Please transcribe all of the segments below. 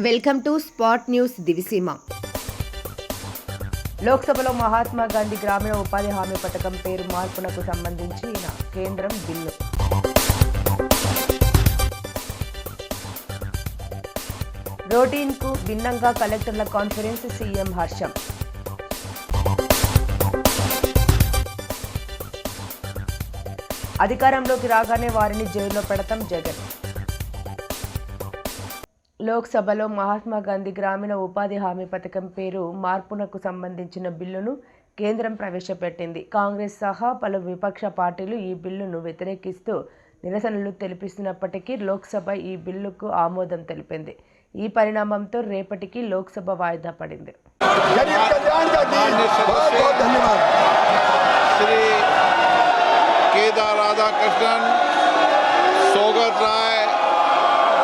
Welcome to spot news Diviseema. లోక్సభలో మహాత్మా గాంధీ గ్రామీణ ఉపాధి హామీ పథకం పేరు మార్పునకు సంబంధించిన కేంద్రం బిల్లు. రొటీన్కు భిన్నంగా కలెక్టర్ల కాన్ఫరెన్స్, సీఎం హర్షం. అధికారంలోకి రాగానే వారిని జైల్లో పెడతాం జగన్. లోక్సభలో మహాత్మా గాంధీ గ్రామీణ ఉపాధి హామీ పథకం పేరు మార్పునకు సంబంధించిన బిల్లును కేంద్రం ప్రవేశపెట్టింది. కాంగ్రెస్ సహా పలు విపక్ష పార్టీలు ఈ బిల్లును వ్యతిరేకిస్తూ నిరసనలు తెలిపిస్తున్నప్పటికీ లోక్సభ ఈ బిల్లుకు ఆమోదం తెలిపింది. ఈ పరిణామంతో రేపటికి లోక్సభ వాయిదా పడింది.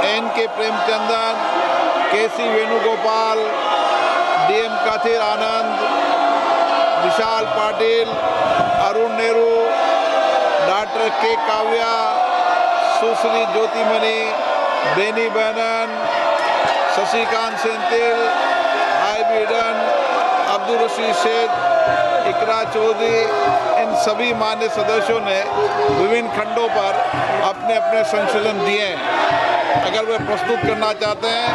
NK. Premachandran, KC. Venugopal, DM. Kathir आनंद, विशाल पाटिल, अरुण नेहरू, डॉक्टर के. काव्या, सुश्री ज्योतिमणि, बेनी बेनन, शशिकांत सेंथिल, हाईबी ईडन, अब्दुल रशीद शेख, इकरा चौधरी, इन सभी मान्य सदस्यों ने विभिन्न खंडों पर अपने अपने संशोधन दिए हैं. अगर वे प्रस्तुत करना चाहते हैं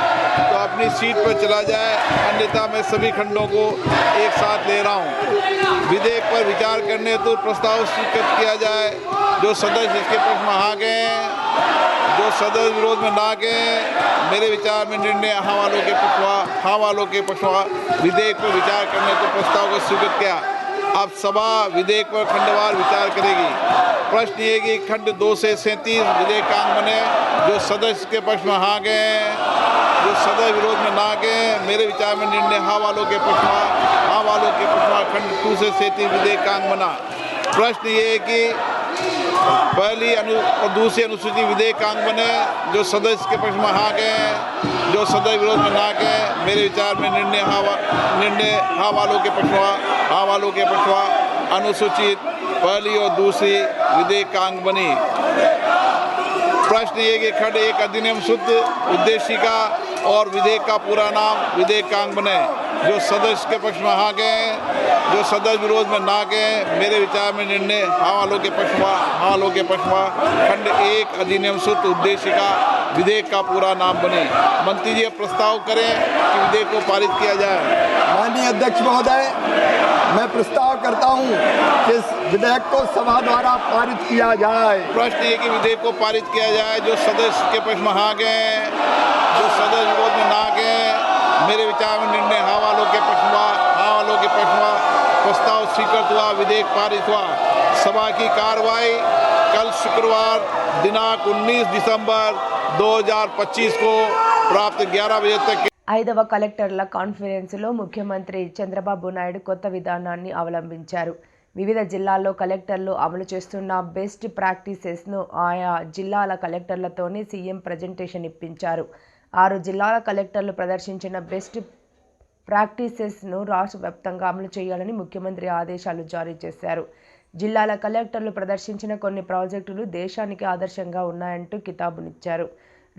तो अपनी सीट पर चला जाए, अन्यथा मैं सभी खंडों को एक साथ ले रहा हूं. विधेयक पर विचार करने हेतु प्रस्ताव स्वीकृत किया जाए. जो सदस्य इसके पक्ष में आ गए हैं, जो सदस्य विरोध में ना गए, मेरे विचार में निर्णय हाँ वालों के पक्षवा विधेयक पर विचार करने हेतु प्रस्ताव को स्वीकृत किया. अब सभा विधेयक पर खंडवार विचार करेगी. प्रश्न ये कि खंड 2 से 37 विधेयकांग बने. जो सदस्य के पक्ष में हाँ गए, जो सदस्य विरोध में ना गए, मेरे विचार में निर्णय हाँ वालों के पक्षवा खंड 2 से 37 विधेयकांग बना. प्रश्न ये है कि पहली और दूसरी अनुसूची विधेयकांग बने. जो सदस्य के पक्ष में हाँ गए, जो सदस्य विरोध में ना गए, मेरे विचार में निर्णय हाँ वालों के पक्षवा अनुसूचित पहली और दूसरी विधेयकांग बनी. प्रश्न ये कि खंड 1 अधिनियम शुद्ध उद्देशिका और विधेयक का पूरा नाम विधेयकांग बने. जो सदस्य के पक्ष में हाँ गए, जो सदस्य विरोध में ना गए, मेरे विचार में निर्णय हाँ वालों के पक्षवा खंड 1 अधिनियम शुद्ध उद्देशिका विधेयक का पूरा नाम बने. मंत्री जी प्रस्ताव करें कि विधेयक को पारित किया जाए. माननीय अध्यक्ष महोदय, मैं प्रस्ताव करता हूं कि इस विधेयक को सभा द्वारा पारित किया जाए. प्रश्न है कि विधेयक को पारित किया जाए. जो सदस्य के पक्ष में हाँ गए, जो सदस्य विरोध में ना गए, मेरे विचार में निर्णय हाँ वालों के पक्षवा प्रस्ताव स्वीकृत हुआ, विधेयक पारित हुआ. सभा की कार्रवाई कल शुक्रवार दिनांक 19 दिसंबर 2025 को प्राप्त 11 बजे तक. 5వ కలెక్టర్ల కాన్ఫరెన్స్లో ముఖ్యమంత్రి చంద్రబాబు నాయుడు కొత్త విధానాన్ని అవలంబించారు. వివిధ జిల్లాల్లో కలెక్టర్లు అమలు చేస్తున్న బెస్ట్ ప్రాక్టీసెస్ను ఆయా జిల్లాల కలెక్టర్లతోనే సీఎం ప్రజెంటేషన్ ఇప్పించారు. 6 జిల్లాల కలెక్టర్లు ప్రదర్శించిన బెస్ట్ ప్రాక్టీసెస్ను రాష్ట్ర వ్యాప్తంగా అమలు చేయాలని ముఖ్యమంత్రి ఆదేశాలు జారీ చేశారు. జిల్లాల కలెక్టర్లు ప్రదర్శించిన కొన్ని ప్రాజెక్టులు దేశానికి ఆదర్శంగా ఉన్నాయంటూ కితాబునిచ్చారు.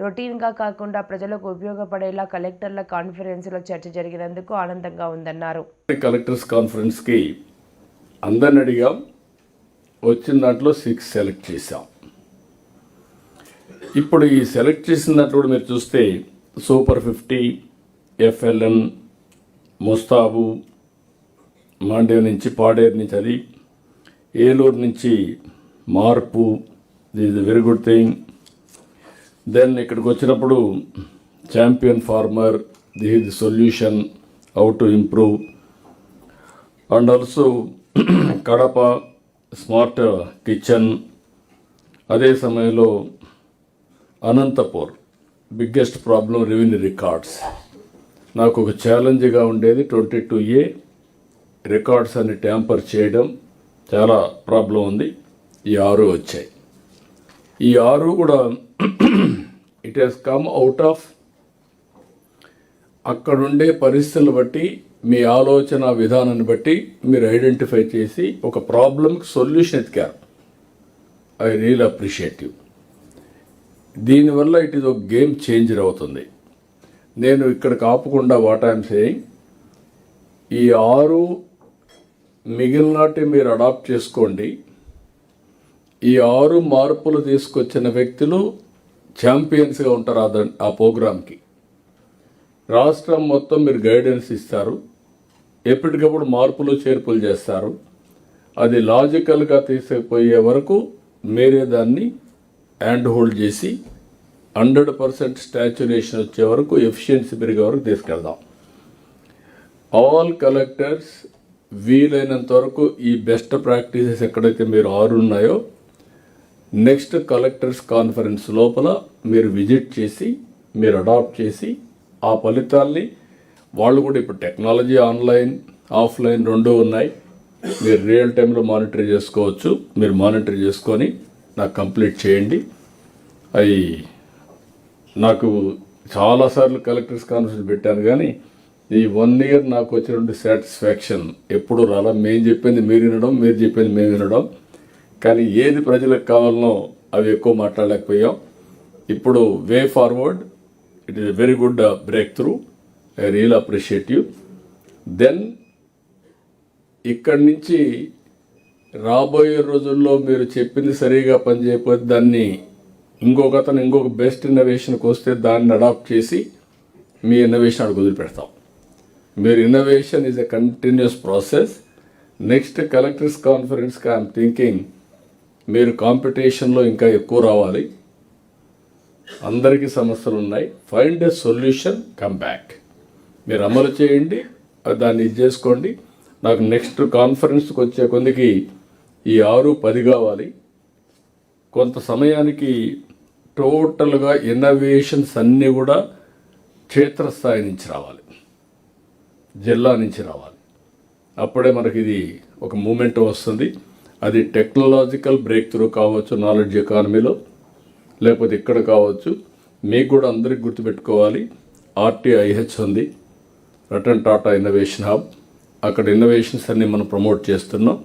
రొటీన్గా కాకుండా ప్రజలకు ఉపయోగపడేలా కలెక్టర్ల కాన్ఫరెన్స్లో చర్చ జరిగినందుకు ఆనందంగా ఉందన్నారు. కలెక్టర్స్ కాన్ఫరెన్స్కి అందరిని అడిగాం. వచ్చిన దాంట్లో 6 సెలెక్ట్ చేశాం. ఇప్పుడు ఈ సెలెక్ట్ చేసిన దాంట్లో కూడా మీరు చూస్తే సూపర్ 50, ఎఫ్ఎల్ఎన్, ముస్తాబు, మాండేవ్ నుంచి, పాడేరు నుంచి, అది ఏలూరు నుంచి మార్పు, this is very good thing. Then ఇక్కడికి వచ్చినప్పుడు champion farmer, this is the solution, how to improve. And also Kadapa smart kitchen. అదే సమయంలో Anantapur biggest problem revenue records. నాకు ఒక ఛాలెంజ్గా ఉండేది 22A రికార్డ్స్ అని ట్యాంపర్ చేయడం చాలా ప్రాబ్లం ఉంది. ఈ 6 వచ్చాయి. ఈ 6 కూడా it has come out of అక్కడుండే పరిస్థితులను బట్టి, మీ ఆలోచన విధానాన్ని బట్టి మీరు ఐడెంటిఫై చేసి ఒక ప్రాబ్లంకి సొల్యూషన్ ఎతికారు. I real appreciate you. దీనివల్ల ఇట్ ఈజ్ ఒక గేమ్ చేంజర్ అవుతుంది. నేను ఇక్కడ కాపకుండా వాట్ ఐఎమ్ సేయింగ్, ఈ 6 మిగిలినటి మీరు అడాప్ట్ చేసుకోండి. ఈ 6 మార్పులు తీసుకొచ్చిన వ్యక్తులు ఛాంపియన్స్గా ఉంటారు ఆ ప్రోగ్రాంకి. రాష్ట్రం మొత్తం మీరు గైడెన్స్ ఇస్తారు, ఎప్పటికప్పుడు మార్పులు చేర్పులు చేస్తారు. అది లాజికల్గా తీసుకుపోయే వరకు మీరే దాన్ని హ్యాండ్ హోల్డ్ చేసి 100% స్టాచ్యురేషన్ వచ్చే వరకు, ఎఫిషియన్సీ పెరిగే వరకు తీసుకెళ్దాం. ఆల్ కలెక్టర్స్ వీలైనంత వరకు ఈ బెస్ట్ ప్రాక్టీసెస్ ఎక్కడైతే మీరు 6 ఉన్నాయో నెక్స్ట్ కలెక్టర్స్ కాన్ఫరెన్స్ లోపల మీరు విజిట్ చేసి మీరు అడాప్ట్ చేసి ఆ ఫలితాల్ని, వాళ్ళు కూడా ఇప్పుడు టెక్నాలజీ ఆన్లైన్ ఆఫ్లైన్ 2 ఉన్నాయి, మీరు రియల్ టైంలో మానిటర్ చేసుకోవచ్చు. మీరు మానిటర్ చేసుకొని నాకు కంప్లీట్ చేయండి. అవి నాకు చాలాసార్లు కలెక్టర్స్ కాన్ఫరెన్స్ పెట్టాను, కానీ ఈ 1 year నాకు వచ్చినటువంటి సాటిస్ఫాక్షన్ ఎప్పుడు రాలా. మేము చెప్పింది మీరు వినడం, మీరు చెప్పింది మేము వినడం, కానీ ఏది ప్రజలకు కావాలనో అవి ఎక్కువ మాట్లాడలేకపోయాం. ఇప్పుడు way forward, it is a very good breakthrough. I real appreciate you. Then ఇక్కడి నుంచి రాబోయే రోజుల్లో మీరు చెప్పింది సరిగా పనిచేయకపోతే దాన్ని ఇంకొక బెస్ట్ ఇన్నోవేషన్కి వస్తే దాన్ని అడాప్ట్ చేసి మీ ఇన్నోవేషన్ అడుగు వదిలిపెడతాం. మీరు innovation is a continuous process. Next collectors కాన్ఫరెన్స్కి ఐఎమ్ థింకింగ్ మీరు కాంపిటీషన్లో ఇంకా ఎక్కువ రావాలి. అందరికీ సమస్యలు ఉన్నాయి, find a solution, come back. మీరు అమలు చేయండి, దాన్ని ఇది చేసుకోండి. నాకు నెక్స్ట్ కాన్ఫరెన్స్కి వచ్చే కొందికి ఈ 6, 10 కావాలి. కొంత సమయానికి టోటల్గా ఇన్నోవేషన్స్ అన్నీ కూడా క్షేత్రస్థాయి నుంచి రావాలి, జిల్లా నుంచి రావాలి. అప్పుడే మనకి ఇది ఒక మూమెంట్ వస్తుంది. అది టెక్నాలజికల్ బ్రేక్ త్రూ కావచ్చు, నాలెడ్జ్ ఎకానమీలో, లేకపోతే ఇక్కడ కావచ్చు. మీకు కూడా అందరికి గుర్తుపెట్టుకోవాలి, RTIH ఉంది, రతన్ టాటా ఇన్నోవేషన్ హబ్. అక్కడ ఇన్నోవేషన్స్ అన్ని మనం ప్రమోట్ చేస్తున్నాం.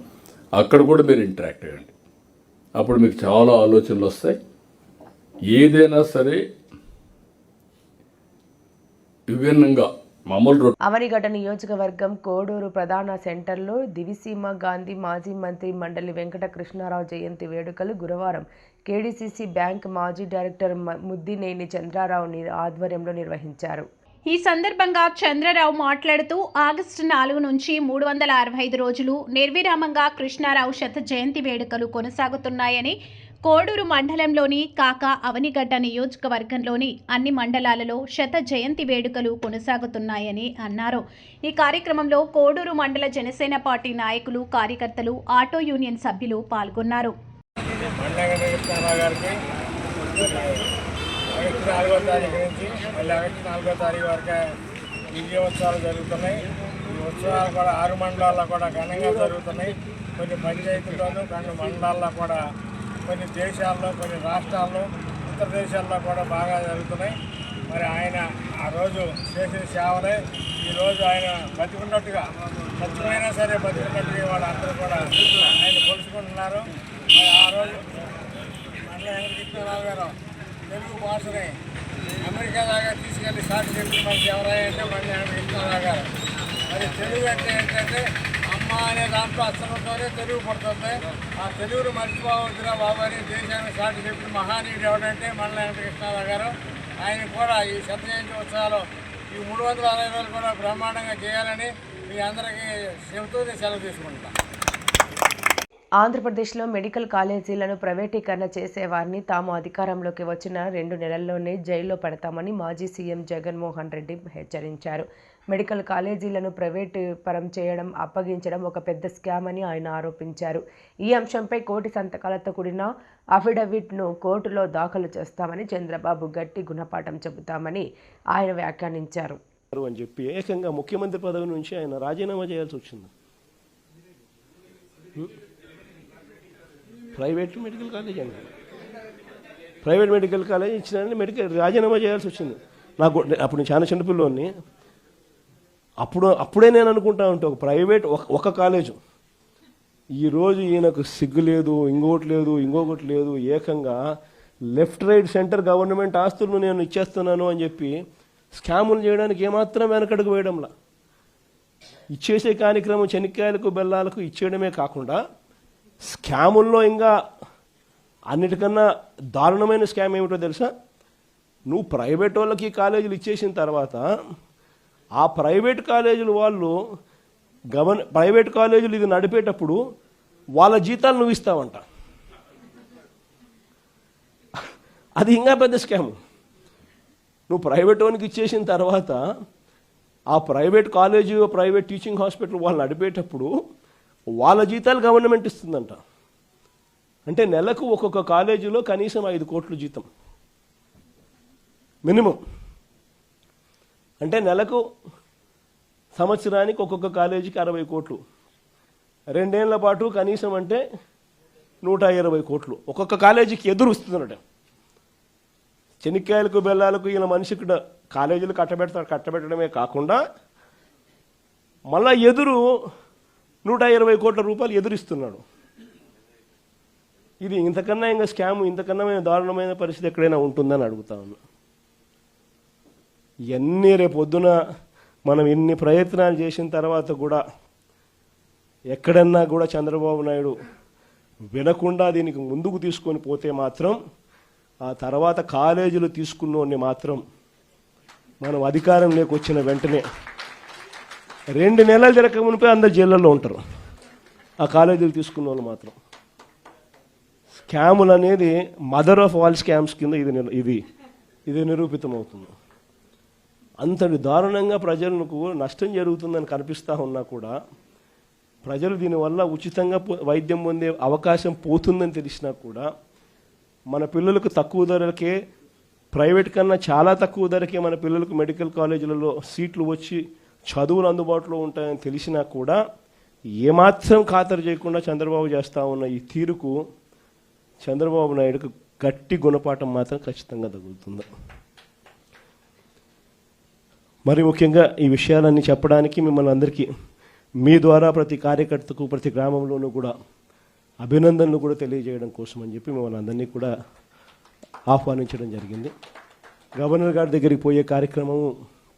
అక్కడ కూడా మీరు ఇంటరాక్ట్ అయ్యండి. అప్పుడు మీకు చాలా ఆలోచనలు వస్తాయి. ఏదైనా సరే విభిన్నంగా మామూలు అవనిగడ్డ నియోజకవర్గం కోడూరు ప్రధాన సెంటర్లో దివిసీమ గాంధీ మాజీ మంత్రి మండలి వెంకట కృష్ణారావు జయంతి వేడుకలు గురువారం KDCC బ్యాంక్ మాజీ డైరెక్టర్ ముద్దినేని చంద్రారావు ఆధ్వర్యంలో నిర్వహించారు. ఈ సందర్భంగా చంద్రరావు మాట్లాడుతూ ఆగస్టు 4 నుంచి 365 రోజులు నిర్విరామంగా కృష్ణారావు శత జయంతి వేడుకలు కొనసాగుతున్నాయని, కోడూరు మండలంలోని కాక అవనిగడ్డ నియోజకవర్గంలోని అన్ని మండలాలలో శత జయంతి వేడుకలు కొనసాగుతున్నాయని అన్నారు. ఈ కార్యక్రమంలో కోడూరు మండల జనసేన పార్టీ నాయకులు, కార్యకర్తలు, ఆటో యూనియన్ సభ్యులు పాల్గొన్నారు. ఆగస్టు 4వ తారీఖు నుంచి మళ్ళీ ఆగస్టు 4వ తారీఖు వరకు విజయోత్సవాలు జరుగుతున్నాయి. ఈ ఉత్సవాలు కూడా 6 మండలాల్లో కూడా ఘనంగా జరుగుతున్నాయి. కొన్ని పంచాయతీల్లోనూ, కొన్ని మండలాల్లో కూడా, కొన్ని దేశాల్లో, కొన్ని రాష్ట్రాల్లో, ఇతర దేశాల్లో కూడా బాగా జరుగుతున్నాయి. మరి ఆయన ఆ రోజు చేసిన సేవలే ఈరోజు ఆయన బతికున్నట్టుగా, సత్యమైనా సరే బతికున్నట్టుగా వాళ్ళందరూ కూడా ఆయన కొలుసుకుంటున్నారు. మరి ఆ రోజు మళ్ళీ వెంకటకృష్ణారావు గారు తెలుగు భాషని అమెరికా దాకా తీసుకెళ్ళి స్టార్ట్ చేసి మనకి ఎవరైనా మళ్ళీ వెంకటకృష్ణారావు గారు. మరి తెలుగు అంటే ఏంటంటే అమ్మ అనే దాంట్లో అక్షరంతోనే తెలుగు పడుతుంది. ఆ తెలుగును మర్చిపోవద్దురా బాబు అని దేశాన్ని స్టార్ట్ చెప్పిన మహానీయుడు ఎవడంటే మళ్ళీ వెంకటకృష్ణారావు గారు. ఆయన కూడా ఈ శత జయంతి ఉత్సవాలు ఈ 360 రోజులు కూడా బ్రహ్మాండంగా చేయాలని మీ అందరికీ చెబుతూ సెలవు తీసుకుంటాం. ఆంధ్రప్రదేశ్లో మెడికల్ కాలేజీలను ప్రైవేటీకరణ చేసేవారిని తాము అధికారంలోకి వచ్చిన 2 నెలల్లోనే జైల్లో పెడతామని మాజీ సీఎం జగన్మోహన్ రెడ్డి హెచ్చరించారు. మెడికల్ కాలేజీలను ప్రైవేటు పరం చేయడం, అప్పగించడం ఒక పెద్ద స్కామ్ అని ఆయన ఆరోపించారు. ఈ అంశంపై కోటి సంతకాలతో కూడిన అఫిడవిట్ను కోర్టులో దాఖలు చేస్తామని, చంద్రబాబు గట్టి గుణపాఠం చెబుతామని ఆయన వ్యాఖ్యానించారు. అని చెప్పి ఏకంగా ముఖ్యమంత్రి పదవి నుంచి ఆయన రాజీనామా చేయాల్సి వచ్చింది. ప్రైవేట్ మెడికల్ కాలేజ్ అండి, ప్రైవేట్ మెడికల్ కాలేజ్ ఇచ్చిన రాజీనామా చేయాల్సి వచ్చింది. నాకు అప్పుడు నేను చాలా చిన్నపిల్లోని, అప్పుడే నేను అనుకుంటా ఉంటే ఒక ప్రైవేట్ ఒక కాలేజు, ఈరోజు ఈయనకు సిగ్గు లేదు, ఇంకొకటి లేదు, ఏకంగా లెఫ్ట్ రైట్ సెంటర్ గవర్నమెంట్ ఆస్తులను నేను ఇచ్చేస్తున్నాను అని చెప్పి స్కాములు చేయడానికి ఏమాత్రం వెనకడుగు వేయడంలా. ఇచ్చేసే కార్యక్రమం చెనిక్కాయలకు బెల్లాలకు ఇచ్చేయడమే కాకుండా స్కాముల్లో ఇంకా అన్నిటికన్నా దారుణమైన స్కామ్ ఏమిటో తెలుసా? నువ్వు ప్రైవేట్ వాళ్ళకి కాలేజీలు ఇచ్చేసిన తర్వాత ఆ ప్రైవేట్ కాలేజీలు వాళ్ళు ప్రైవేట్ కాలేజీలు ఇది నడిపేటప్పుడు వాళ్ళ జీతాలు నువ్వు ఇస్తావంట. అది ఇంకా పెద్ద స్కాము. నువ్వు ప్రైవేట్ వానికి ఇచ్చేసిన తర్వాత ఆ private college private teaching hospital వాళ్ళు నడిపేటప్పుడు వాళ్ళ జీతాలు గవర్నమెంట్ ఇస్తుందంట. అంటే నెలకు ఒక్కొక్క కాలేజీలో కనీసం 5 కోట్లు జీతం మినిమం. అంటే నెలకు సంవత్సరానికి ఒక్కొక్క కాలేజీకి 60 కోట్లు, 2 ఏళ్ల పాటు కనీసం అంటే 120 కోట్లు ఒక్కొక్క కాలేజీకి ఎదురు వస్తుందన్నట. చెనిక్కాయలకు బెల్లాలకు ఈయన మనిషికి కాలేజీలు కట్టబెట్టడమే కాకుండా మళ్ళా ఎదురు 120 కోట్ల రూపాయలు ఎదురిస్తున్నాడు. ఇది ఇంతకన్నా ఇంకా స్కామ్, ఇంతకన్నా దారుణమైన పరిస్థితి ఎక్కడైనా ఉంటుందని అడుగుతా ఉన్నా. ఇవన్నీ రేపొద్దున మనం ఇన్ని ప్రయత్నాలు చేసిన తర్వాత కూడా ఎక్కడన్నా కూడా చంద్రబాబు నాయుడు వినకుండా దీనికి ముందుకు తీసుకొని పోతే మాత్రం ఆ తర్వాత కాలేజీలు తీసుకున్నోడిని మాత్రం మనం అధికారంలోకి వచ్చిన వెంటనే 2 నెలలు జరగక మునిపే అందరు జైళ్ళల్లో ఉంటారు. ఆ కాలేజీలు తీసుకున్న వాళ్ళు మాత్రం. స్కాములు అనేది మదర్ ఆఫ్ ఆల్ స్కామ్స్ కింద ఇది నిరూపితమవుతుంది. అంతటి దారుణంగా ప్రజలకు నష్టం జరుగుతుందని కనిపిస్తూ ఉన్నా కూడా ప్రజలు దీనివల్ల ఉచితంగా వైద్యం పొందే అవకాశం పోతుందని తెలిసినా కూడా మన పిల్లలకు తక్కువ ధరలకే, ప్రైవేట్ కన్నా చాలా తక్కువ ధరకే మన పిల్లలకు మెడికల్ కాలేజీలలో సీట్లు వచ్చి చదువులు అందుబాటులో ఉంటాయని తెలిసినా కూడా ఏమాత్రం ఖాతరు చేయకుండా చంద్రబాబు చేస్తూ ఉన్న ఈ తీరుకు చంద్రబాబు నాయుడుకు గట్టి గుణపాఠం మాత్రం ఖచ్చితంగా తగులుతుంది. మరి ముఖ్యంగా ఈ విషయాలన్నీ చెప్పడానికి మిమ్మల్ని అందరికీ మీ ద్వారా ప్రతి కార్యకర్తకు ప్రతి గ్రామంలోనూ కూడా అభినందనలు కూడా తెలియజేయడం కోసం అని చెప్పి మిమ్మల్ని అందరినీ కూడా ఆహ్వానించడం జరిగింది. గవర్నర్ గారి దగ్గరికి పోయే కార్యక్రమం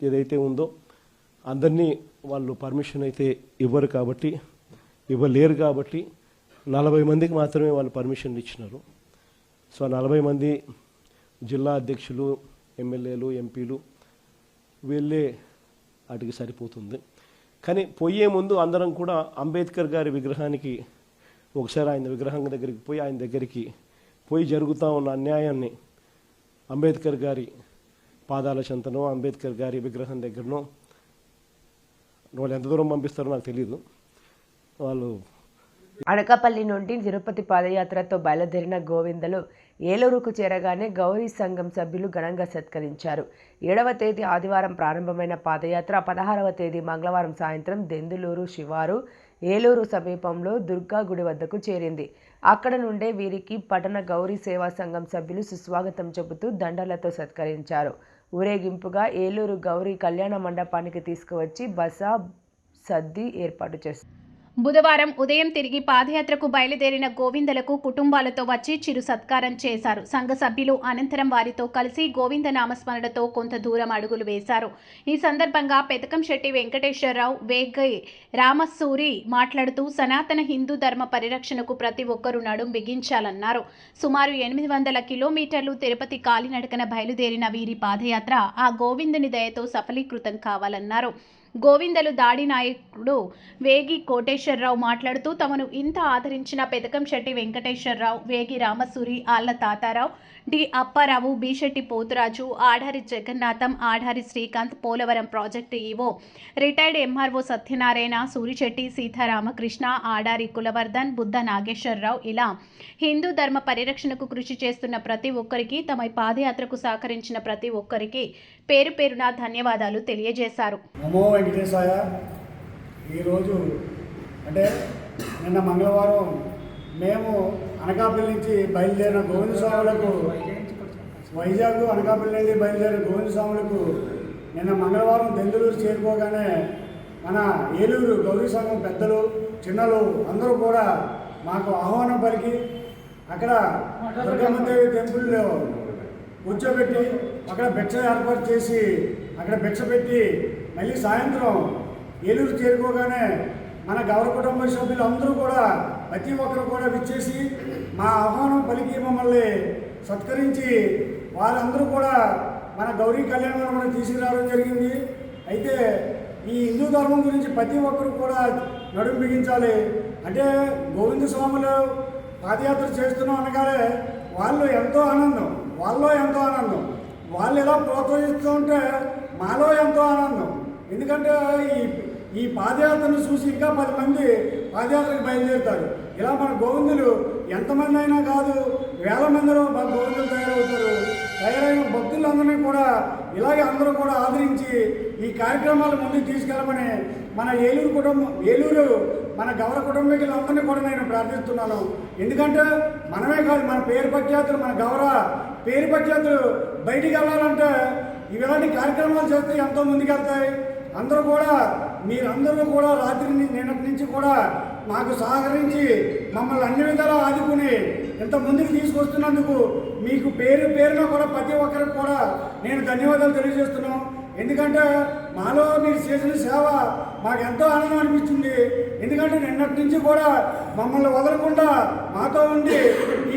ఏదైతే ఉందో అందరినీ వాళ్ళు పర్మిషన్ అయితే ఇవ్వలేరు కాబట్టి 40 మందికి మాత్రమే వాళ్ళు పర్మిషన్లు ఇచ్చినారు. సో 40 మంది జిల్లా అధ్యక్షులు, ఎమ్మెల్యేలు, ఎంపీలు వీళ్ళే వాటికి సరిపోతుంది. కానీ పోయే ముందు అందరం కూడా అంబేద్కర్ గారి విగ్రహానికి ఒకసారి ఆయన విగ్రహం దగ్గరికి పోయి ఆయన దగ్గరికి పోయి జరుగుతూ ఉన్న అన్యాయాన్ని అంబేద్కర్ గారి పాదాల చెంతనో అంబేద్కర్ గారి విగ్రహం దగ్గరనో వాళ్ళు ఎంత దూరం పంపిస్తారో నాకు తెలియదు. వాళ్ళు అనకాపల్లి నుండి తిరుపతి పాదయాత్రతో బయలుదేరిన గోవిందలు ఏలూరుకు చేరగానే గౌరీ సంఘం సభ్యులు ఘనంగా సత్కరించారు. 7వ తేదీ ఆదివారం ప్రారంభమైన పాదయాత్ర 16వ తేదీ మంగళవారం సాయంత్రం దెందులూరు శివారు ఏలూరు సమీపంలో దుర్గా గుడి వద్దకు చేరింది. అక్కడ నుండే వీరికి పట్టణ గౌరీ సేవా సంఘం సభ్యులు సుస్వాగతం చెబుతూ దండలతో సత్కరించారు. ఊరేగింపుగా ఏలూరు గౌరీ కళ్యాణ మండపానికి తీసుకువచ్చి బస సద్ది ఏర్పాటు చేస్తారు. బుధవారం ఉదయం తిరిగి పాదయాత్రకు బయలుదేరిన గోవిందలకు కుటుంబాలతో వచ్చి చిరు సత్కారం చేశారు. సంఘ సభ్యులు అనంతరం వారితో కలిసి గోవింద నామస్మరణతో కొంత దూరం అడుగులు వేశారు. ఈ సందర్భంగా పెతకంశెట్టి వెంకటేశ్వరరావు, వేగై రామసూరి మాట్లాడుతూ సనాతన హిందూ ధర్మ పరిరక్షణకు ప్రతి ఒక్కరూ నడుం బిగించాలన్నారు. సుమారు 800 కిలోమీటర్లు తిరుపతి కాలినడకన బయలుదేరిన వీరి పాదయాత్ర ఆ గోవిందుని దయతో సఫలీకృతం కావాలన్నారు. గోవిందలు దాడి నాయకుడు వేగి కోటేశ్వరరావు మాట్లాడుతూ తమను ఇంత ఆదరించిన Pethakamsetti Venkateswararao, Vegi Ramasuri, Alla Tatarao, D Apparao, Beesetti Poturaju, Adari Jagannadham, Adari Srikanth, Polavaram project EO retired MRO Satyanarayana, Surichetti Sitaramakrishna, Adari Kulavardhan, Buddha Nageswararao ఇలా హిందూ ధర్మ పరిరక్షణకు కృషి చేస్తున్న ప్రతి ఒక్కరికి, తమ పాదయాత్రకు సహకరించిన ప్రతి ఒక్కరికి పేరు పేరున ధన్యవాదాలు తెలియజేశారు. నమో వెంకటేశాయ. ఈరోజు అంటే నిన్న మంగళవారం మేము అనకాపల్లి నుంచి బయలుదేరిన గోవింద స్వాములకు, వైజాగ్ అనకాపల్లి నుండి బయలుదేరిన గోవింద స్వాములకు నిన్న మంగళవారం దెందులూరు చేరుకోగానే మన ఏలూరు గౌరీ సంఘం పెద్దలు, చిన్నలు అందరూ కూడా మాకు ఆహ్వానం పలికి అక్కడ దుర్గమ్మదేవి టెంపుల్లో కూర్చోబెట్టి అక్కడ భిక్ష ఏర్పాటు చేసి అక్కడ భిక్ష పెట్టి మళ్ళీ సాయంత్రం ఏలూరు చేరుకోగానే మన గౌరవ కుటుంబ సభ్యులు అందరూ కూడా ప్రతి ఒక్కరు కూడా విచ్చేసి మా ఆహ్వానం పలికి మమ్మల్ని సత్కరించి వారందరూ కూడా మన గౌరీ కళ్యాణం కూడా తీసుకురావడం జరిగింది. అయితే ఈ హిందూ ధర్మం గురించి ప్రతి ఒక్కరు కూడా నడుము బిగించాలి. అంటే గోవింద స్వాములు పాదయాత్ర చేస్తున్నాం అనగానే వాళ్ళు ఎంతో ఆనందం, వాళ్ళలో ఎంతో ఆనందం, వాళ్ళు ఎలా ప్రోత్సహిస్తూ ఉంటే మాలో ఎంతో ఆనందం. ఎందుకంటే ఈ పాదయాత్రను చూసి ఇంకా 10 మంది పాదయాత్రకు బయలుదేరుతారు. ఇలా మన గోవిందులు ఎంతమంది అయినా కాదు, వేల మందిలో మన గోవిందులు తయారవుతారు. తయారైన భక్తులందరినీ కూడా ఇలాగే అందరూ కూడా ఆదరించి ఈ కార్యక్రమాలు ముందుకు తీసుకెళ్ళమని మన ఏలూరు మన గౌరవ కుటుంబీకులందరినీ కూడా నేను ప్రార్థిస్తున్నాను. ఎందుకంటే మనమే కాదు, మన పేరు ప్రఖ్యాతులు, మన గౌరవ పేరు ప్రఖ్యాతులు బయటికి వెళ్ళాలంటే ఇలాంటి కార్యక్రమాలు చేస్తే ఎంతో ముందుకెళ్తాయి. అందరూ కూడా మీరందరూ కూడా రాత్రి నిన్నటి నుంచి కూడా మాకు సహకరించి మమ్మల్ని అన్ని విధాలా ఆదుకుని ఇంత ముందుకు తీసుకొస్తున్నందుకు మీకు పేరున కూడా ప్రతి ఒక్కరికి కూడా నేను ధన్యవాదాలు తెలియజేస్తున్నాం. ఎందుకంటే మాలో మీరు చేసిన సేవ మాకు ఎంతో ఆనందం అనిపించింది. ఎందుకంటే నిన్నటి నుంచి కూడా మమ్మల్ని వదలకుండా మాతో ఉండి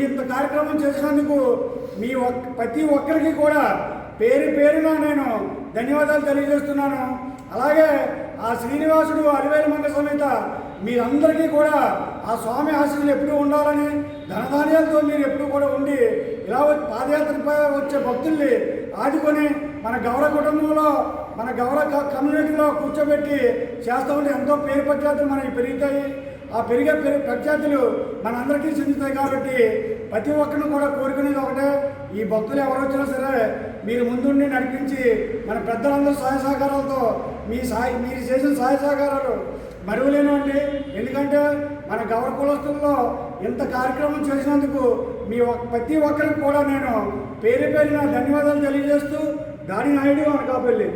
ఇంత కార్యక్రమం చేసినందుకు ప్రతి ఒక్కరికి కూడా పేరున నేను ధన్యవాదాలు తెలియజేస్తున్నాను. అలాగే ఆ శ్రీనివాసుడు అలివేలు మంగ సమేత మీరందరికీ కూడా ఆ స్వామి ఆశీస్సులు ఎప్పుడూ ఉండాలని, ధనధాన్యాలతో మీరు ఎప్పుడూ కూడా ఉండి ఇలా పాదయాత్రపై వచ్చే భక్తుల్ని ఆదుకొని మన గౌరవ కుటుంబంలో మన గౌరవ కమ్యూనిటీలో కూర్చోబెట్టి చేస్తూ ఉంటే ఎంతో పేరు ప్రఖ్యాతులు మనకి పెరుగుతాయి. ఆ పెరిగే ప్రఖ్యాతులు మనందరికీ చెందుతాయి. కాబట్టి ప్రతి ఒక్కరిని కూడా కోరుకునేది ఒకటే, ఈ భక్తులు ఎవరు వచ్చినా సరే మీరు ముందుండి నడిపించి మన పెద్దలందరూ సహాయ సహకారాలతో మీరు చేసిన సహాయ సహకారాలు మరువలేనండి. ఎందుకంటే మన గౌరవ కులస్తుల్లో ఇంత కార్యక్రమం చేసినందుకు ప్రతి ఒక్కరికి కూడా నేను పేరున ధన్యవాదాలు తెలియజేస్తూ దాని నాయుడు అనకాపల్లి.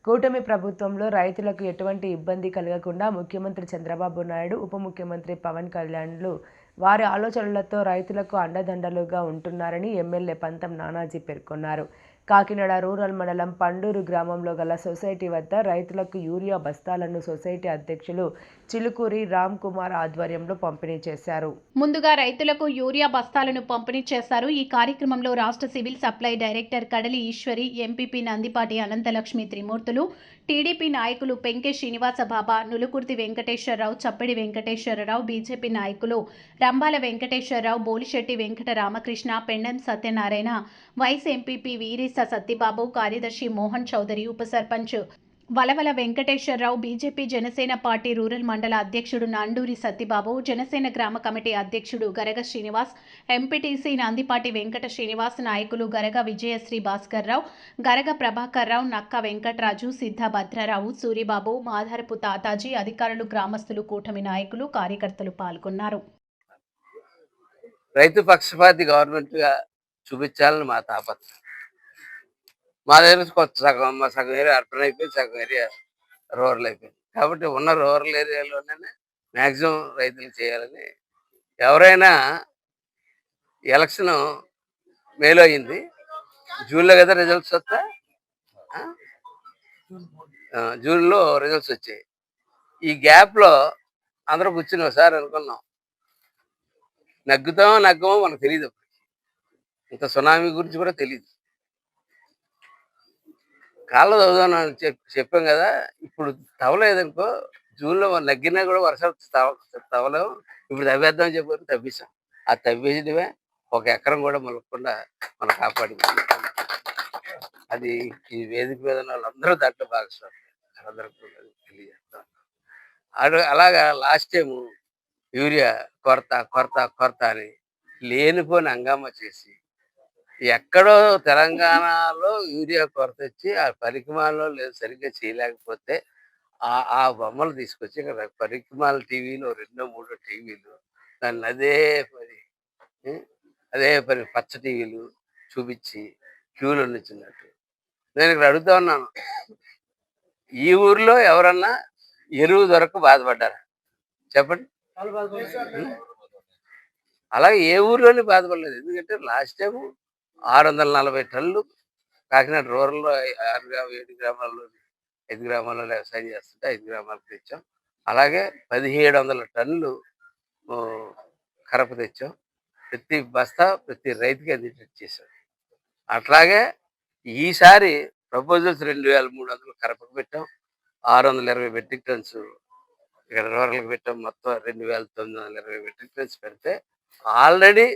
కూటమి ప్రభుత్వంలో రైతులకు ఎటువంటి ఇబ్బంది కలగకుండా ముఖ్యమంత్రి చంద్రబాబు నాయుడు, ఉప ముఖ్యమంత్రి పవన్ కళ్యాణ్లు వారి ఆలోచనలతో రైతులకు అండదండలుగా ఉంటున్నారని ఎమ్మెల్యే పంతం నానాజీ పేర్కొన్నారు. కాకినాడ రూరల్ మండలం పండూరు గ్రామంలో గల సొసైటీ వద్ద రైతులకు యూరియా బస్తాలను సొసైటీ అధ్యక్షులు చిలుకూరి రామ్ కుమార్ ఆధ్వర్యంలో పంపిణీ చేశారు. ముందుగా రైతులకు యూరియా బస్తాలను పంపిణీ చేశారు. ఈ కార్యక్రమంలో రాష్ట్ర civil supply director Kadali Eswari, MPP Nandipati Anantalakshmi Trimurthulu, TDP నాయకులు పెంకే శ్రీనివాస బాబా, నులుకుర్తి వెంకటేశ్వరరావు, చప్పిడి వెంకటేశ్వరరావు, బీజేపీ నాయకులు రంబాల వెంకటేశ్వరరావు, బోలిశెట్టి వెంకట రామకృష్ణ, పెండెం సత్యనారాయణ, వైస్ ఎంపీపీ వీరేశ సత్యబాబు, కార్యదర్శి మోహన్ చౌదరి, ఉప sarpanch Valavala Venkateswararao, BJP Janasena party rural మండల అధ్యక్షుడు నండూరి సత్యబాబు, జనసేన గ్రామ కమిటీ అధ్యక్షుడు గరగ శ్రీనివాస్, ఎంపీటీసీ నందిపాటి వెంకట శ్రీనివాస్, నాయకులు గరగ విజయశ్రీ భాస్కర్రావు, గరగ ప్రభాకర్రావు, నక్క వెంకట్రాజు, సిద్ధ భద్రరావు, సూరిబాబు, మాధారపు తాతాజీ, అధికారులు, గ్రామస్తులు, కూటమి నాయకులు, కార్యకర్తలు పాల్గొన్నారు. రైతు పక్షపాతి గవర్నమెంట్గా చూపించాలని మా తాపత్రయం. మా దగ్గర కొత్త సగం ఏరియా అర్బన్ అయిపోయింది, సగం ఏరియా రూరల్ అయిపోయింది. కాబట్టి ఉన్న రూరల్ ఏరియాలోనే మ్యాక్సిమం రైతులు చేయాలని, ఎవరైనా ఎలక్షన్ మేలో అయింది, జూన్లో కదా రిజల్ట్స్ వస్తా, జూన్లో రిజల్ట్స్ వచ్చాయి. ఈ గ్యాప్లో అందరూ కూర్చుని ఒకసారి అనుకున్నాం, నగ్గమో మనకు తెలియదు. ఇంత సునామీ గురించి కూడా తెలియదు. కాళ్ళ చదువుదామని చెప్పాం కదా, ఇప్పుడు తవ్వలేదనుకో, జూన్లో నగ్గినా కూడా వర్షాలు తవ్వలేము. ఇప్పుడు తవ్వేద్దామని చెప్పారు, తవ్వేశాం. ఆ తవ్వేయడమే 1 ఎకరం కూడా మొలకుండా మనం కాపాడింది. అది ఈ వేదిక మీద వాళ్ళందరూ దాంట్లో భాగస్వామి, అందరూ తెలియజేస్తాం. అలాగా లాస్ట్ టైం యూరియా కొరత అని లేనిపోని హంగామా చేసి, ఎక్కడో తెలంగాణలో యూరియా కొరత వచ్చి ఆ పరికమాల్లో లేదు సరిగ్గా చేయలేకపోతే ఆ బొమ్మలు తీసుకొచ్చి ఇక్కడ పరికమాల టీవీలో 2-3 టీవీలు దాన్ని అదే పని పచ్చ టీవీలు చూపించి క్యూలో నిల్చున్నట్టు. నేను ఇక్కడ అడుగుతా ఉన్నాను, ఈ ఊర్లో ఎవరన్నా ఎరువు దొరక బాధపడ్డారా చెప్పండి? అలాగే ఏ ఊర్లోనే బాధపడలేదు. ఎందుకంటే లాస్ట్ టైం 640 టన్నులు కాకినాడ రూరల్లో 7 గ్రామాల్లో 5 గ్రామాల్లో వ్యవసాయం చేస్తుంటే 5 గ్రామాలకు తెచ్చాం. అలాగే 1700 టన్నులు కరప తెచ్చాం. ప్రతి బస్తా ప్రతి రైతుకి అందేటట్టు చేశాం. అట్లాగే ఈసారి ప్రపోజల్స్ 2300 కరపకు పెట్టాం. 620 మెట్రిక్ టన్స్ ఇక్కడ రూరల్కి పెట్టాం. మొత్తం 2920 మెట్రిక్ టన్స్ పెడితే ఆల్రెడీ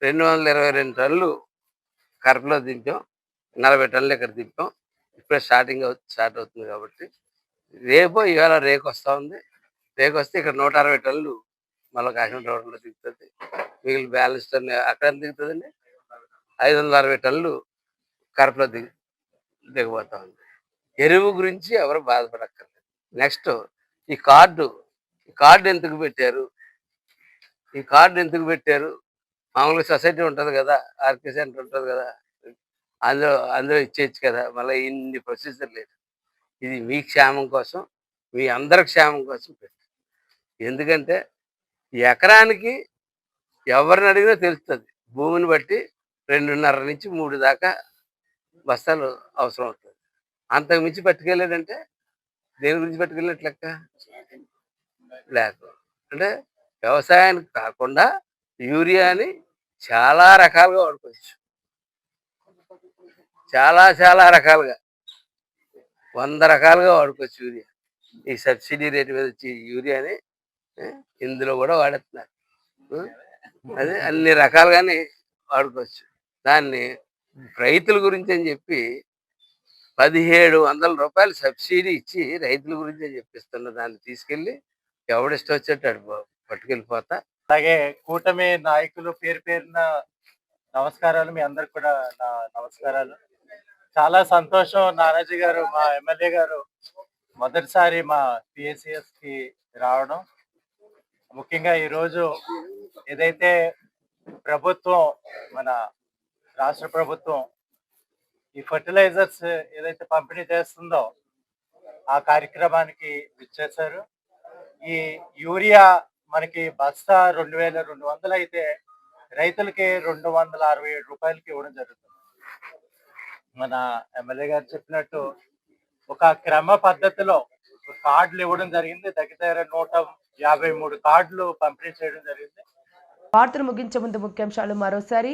222 టన్నులు కరపలో దింపాం. 40 టన్నులు ఇక్కడ దింపాం. ఇప్పుడే స్టార్ట్ అవుతుంది కాబట్టి ఇవాళ రేకు వస్తూ ఉంది. రేకు వస్తే ఇక్కడ 160 టన్నులు మళ్ళీ కాకినాడ రోడ్లో దిగుతుంది. మిగిలిన బ్యాలెన్స్ టన్ను అక్కడ దిగుతుందండి. 560 టన్నులు కరపలో దిగబోతా ఉంది. ఎరువు గురించి ఎవరు బాధపడక్కర్లేదు. నెక్స్ట్ ఈ కార్డు ఎందుకు పెట్టారు? మామూలుగా సొసైటీ ఉంటుంది కదా, ఆర్కే సెంటర్ ఉంటుంది కదా, అందులో ఇచ్చేయచ్చు కదా. మళ్ళీ ఇన్ని ప్రొసీజర్ లేదు. ఇది మీ క్షేమం కోసం, మీ అందరి క్షేమం కోసం పెట్టారు. ఎందుకంటే ఎకరానికి ఎవరిని అడిగినా తెలుస్తుంది. భూమిని బట్టి 2.5 నుంచి 3 దాకా బస్తాలు అవసరం అవుతుంది. అంతకు మించి పట్టుకెళ్ళాడంటే దేని గురించి పట్టుకెళ్ళినట్టు లెక్క? బ్లాక్ అంటే వ్యవసాయానికి కాకుండా యూరియాని చాలా రకాలుగా వాడుకోవచ్చు. చాలా రకాలుగా 100 రకాలుగా వాడుకోవచ్చు యూరియా. ఈ సబ్సిడీ రేటు మీద వచ్చి యూరియాని ఇందులో కూడా వాడుతున్నారు. అదే అన్ని రకాలుగానే వాడుకోవచ్చు. దాన్ని రైతుల గురించి అని చెప్పి 1700 రూపాయలు సబ్సిడీ ఇచ్చి రైతుల గురించి అని చెప్పిస్తున్న దాన్ని తీసుకెళ్ళి ఎవడిష్టం వచ్చేటాడు పట్టుకెళ్ళిపోతా. అలాగే కూటమి నాయకులు పేరున నమస్కారాలు. మీ అందరికి కూడా నా నమస్కారాలు. చాలా సంతోషం, నానాజీ గారు మా ఎమ్మెల్యే గారు మొదటిసారి మా PACS కి రావడం. ముఖ్యంగా ఈరోజు ఏదైతే ప్రభుత్వం, మన రాష్ట్ర ప్రభుత్వం ఈ ఫర్టిలైజర్స్ ఏదైతే పంపిణీ చేస్తుందో ఆ కార్యక్రమానికి విచ్చేశారు. ఈ యూరియా మనకి బస్తా 2200 అయితే రైతులకి 267 రూపాయలకి ఇవ్వడం జరుగుతుంది. మన ఎమ్మెల్యే గారు చెప్పినట్టు ఒక క్రమ పద్ధతిలో కార్డులు ఇవ్వడం జరిగింది. దగ్గర 153 కార్డులు పంపిణీ చేయడం జరిగింది. వార్తలు ముగించే ముందు ముఖ్యాంశాలు మరోసారి.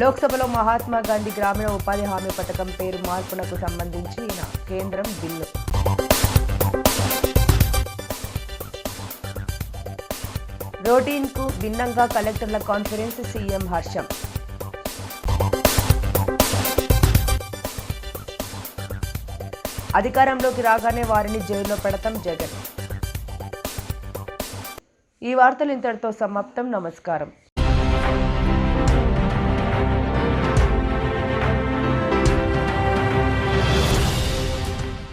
లోక్సభలో మహాత్మా గాంధీ గ్రామీణ ఉపాధి హామీ పథకం పేరు మార్పునకు సంబంధించిన కేంద్రం బిల్లు. రొటీన్కు భిన్నంగా కలెక్టర్ల కాన్ఫరెన్స్, సీఎం హర్షం. అధికారంలోకి రాగానే వారిని జైల్లో పెడతాం జగన్. ఈ వార్తలు ఇంతటితో సమాప్తం. నమస్కారం.